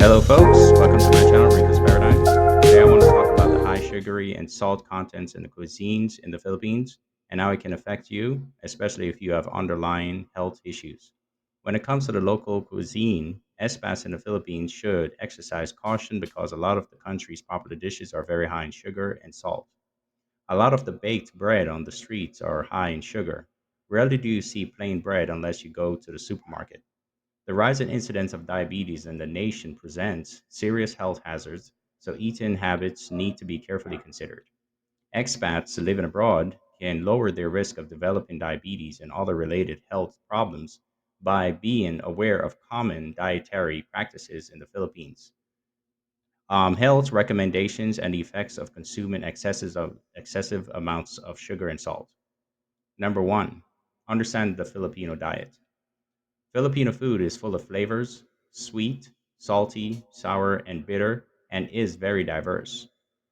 Hello, folks. Welcome to my channel, Rico's Paradigms. Today, I want to talk about the high sugary and salt contents in the cuisines in the Philippines and how it can affect you, especially if you have underlying health issues. When it comes to the local cuisine, expats in the Philippines should exercise caution because a lot of the country's popular dishes are very high in sugar and salt. A lot of the baked bread on the streets are high in sugar. Rarely do you see plain bread unless you go to the supermarket. The rise in incidence of diabetes in the nation presents serious health hazards, so eating habits need to be carefully considered. Expats living abroad can lower their risk of developing diabetes and other related health problems by being aware of common dietary practices in the Philippines. Health recommendations and the effects of consuming excessive amounts of sugar and salt. Number one, understand the Filipino diet. Filipino food is full of flavors, sweet, salty, sour, and bitter, and is very diverse.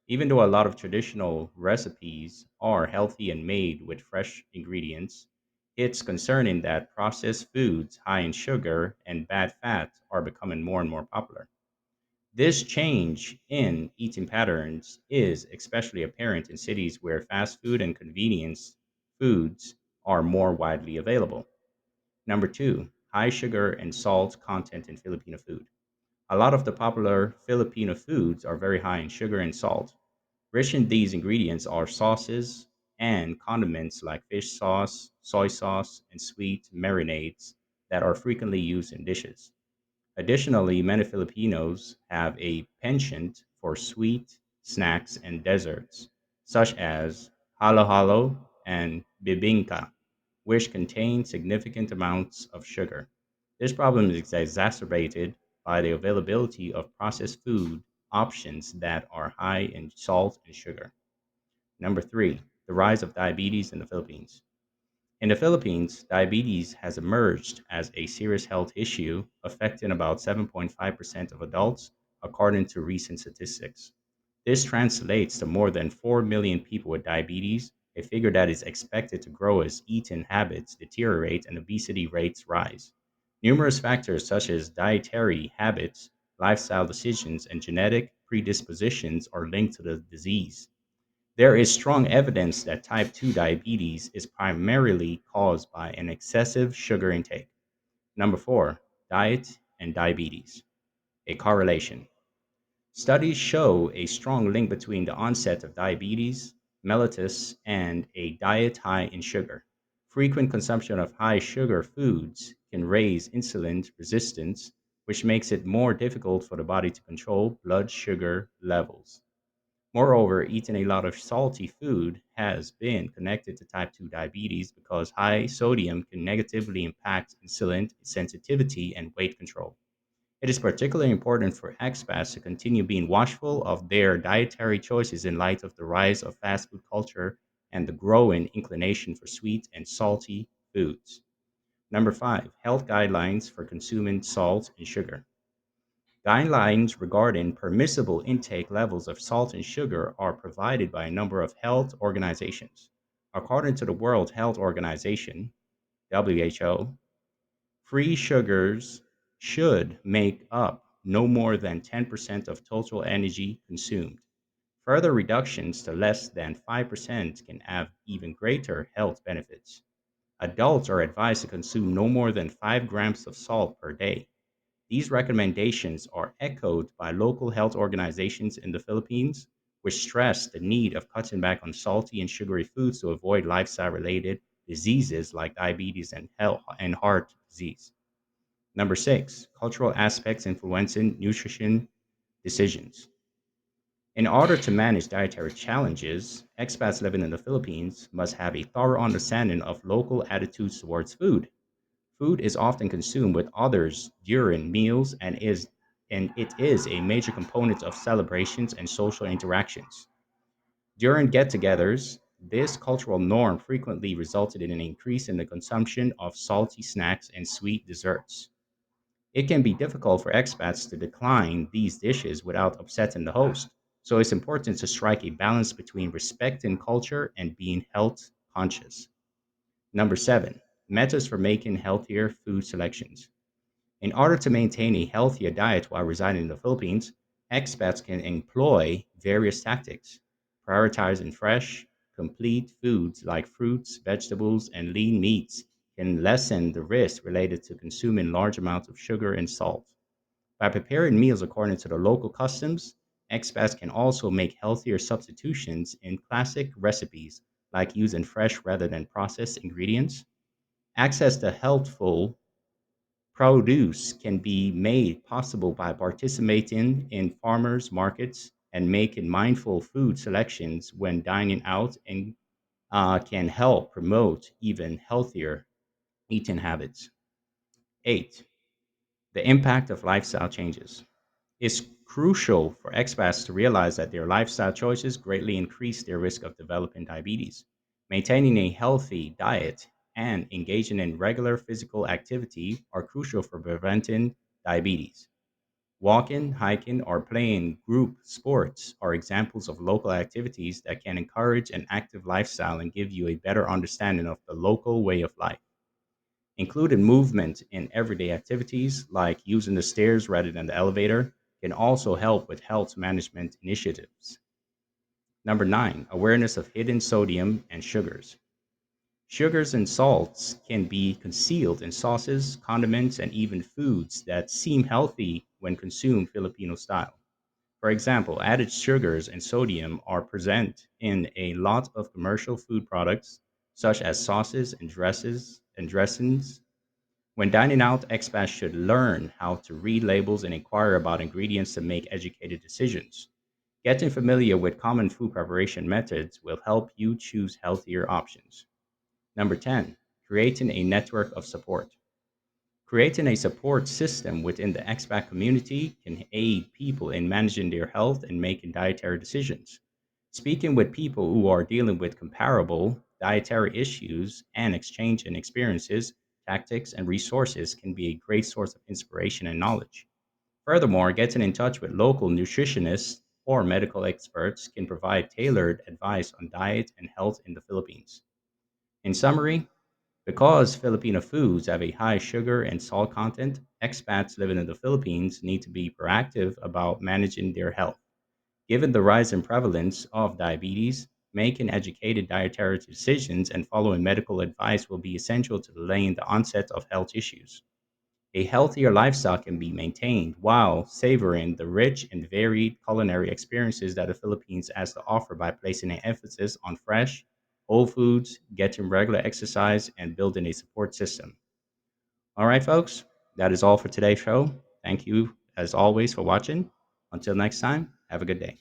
Even though a lot of traditional recipes are healthy and made with fresh ingredients, it's concerning that processed foods high in sugar and bad fat are becoming more and more popular. This change in eating patterns is especially apparent in cities where fast food and convenience foods are more widely available. Number two, high sugar and salt content in Filipino food. A lot of the popular Filipino foods are very high in sugar and salt. Rich in these ingredients are sauces and condiments like fish sauce, soy sauce, and sweet marinades that are frequently used in dishes. Additionally, many Filipinos have a penchant for sweet snacks and desserts, such as halo-halo and bibingka, which contain significant amounts of sugar. This problem is exacerbated by the availability of processed food options that are high in salt and sugar. Number three, the rise of diabetes in the Philippines. In the Philippines, diabetes has emerged as a serious health issue affecting about 7.5% of adults, according to recent statistics. This translates to more than 4 million people with diabetes, a figure that is expected to grow as eating habits deteriorate and obesity rates rise. Numerous factors such as dietary habits, lifestyle decisions, and genetic predispositions are linked to the disease. There is strong evidence that type 2 diabetes is primarily caused by an excessive sugar intake. Number four, diet and diabetes, a correlation. Studies show a strong link between the onset of diabetes mellitus and a diet high in sugar. Frequent consumption of high sugar foods can raise insulin resistance, which makes it more difficult for the body to control blood sugar levels. Moreover, eating a lot of salty food has been connected to type 2 diabetes because high sodium can negatively impact insulin sensitivity and weight control. It is particularly important for expats to continue being watchful of their dietary choices in light of the rise of fast food culture and the growing inclination for sweet and salty foods. Number five, health guidelines for consuming salt and sugar. Guidelines regarding permissible intake levels of salt and sugar are provided by a number of health organizations. According to the World Health Organization, WHO, free sugars should make up no more than 10% of total energy consumed. Further reductions to less than 5% can have even greater health benefits. Adults are advised to consume no more than 5 grams of salt per day. These recommendations are echoed by local health organizations in the Philippines, which stress the need of cutting back on salty and sugary foods to avoid lifestyle related diseases like diabetes and heart disease. Number six, cultural aspects influencing nutrition decisions. In order to manage dietary challenges, expats living in the Philippines must have a thorough understanding of local attitudes towards food. Food is often consumed with others during meals and it is a major component of celebrations and social interactions. During get-togethers, this cultural norm frequently resulted in an increase in the consumption of salty snacks and sweet desserts. It can be difficult for expats to decline these dishes without upsetting the host, so it's important to strike a balance between respecting culture and being health conscious. Number seven, methods for making healthier food selections. In order to maintain a healthier diet while residing in the Philippines, expats can employ various tactics, prioritizing fresh, complete foods like fruits, vegetables, and lean meats can lessen the risk related to consuming large amounts of sugar and salt. By preparing meals according to the local customs, expats can also make healthier substitutions in classic recipes like using fresh rather than processed ingredients. Access to healthful produce can be made possible by participating in farmers markets and making mindful food selections when dining out and can help promote even healthier eating habits. 8. The impact of lifestyle changes. It's crucial for expats to realize that their lifestyle choices greatly increase their risk of developing diabetes. Maintaining a healthy diet and engaging in regular physical activity are crucial for preventing diabetes. Walking, hiking, or playing group sports are examples of local activities that can encourage an active lifestyle and give you a better understanding of the local way of life. Including movement in everyday activities like using the stairs rather than the elevator can also help with health management initiatives. Number 9, awareness of hidden sodium and sugars. Sugars and salts can be concealed in sauces, condiments, and even foods that seem healthy when consumed Filipino style. For example, added sugars and sodium are present in a lot of commercial food products, such as sauces and dresses and dressings. When dining out, expats should learn how to read labels and inquire about ingredients to make educated decisions. Getting familiar with common food preparation methods will help you choose healthier options. Number 10, creating a network of support. Creating a support system within the expat community can aid people in managing their health and making dietary decisions. Speaking with people who are dealing with comparable dietary issues and exchanging experiences, tactics, and resources can be a great source of inspiration and knowledge. Furthermore, getting in touch with local nutritionists or medical experts can provide tailored advice on diet and health in the Philippines. In summary, because Filipino foods have a high sugar and salt content, expats living in the Philippines need to be proactive about managing their health. Given the rise in prevalence of diabetes, making educated dietary decisions and following medical advice will be essential to delaying the onset of health issues. A healthier lifestyle can be maintained while savoring the rich and varied culinary experiences that the Philippines has to offer by placing an emphasis on fresh, whole foods, getting regular exercise, and building a support system. All right, folks, that is all for today's show. Thank you, as always, for watching. Until next time, have a good day.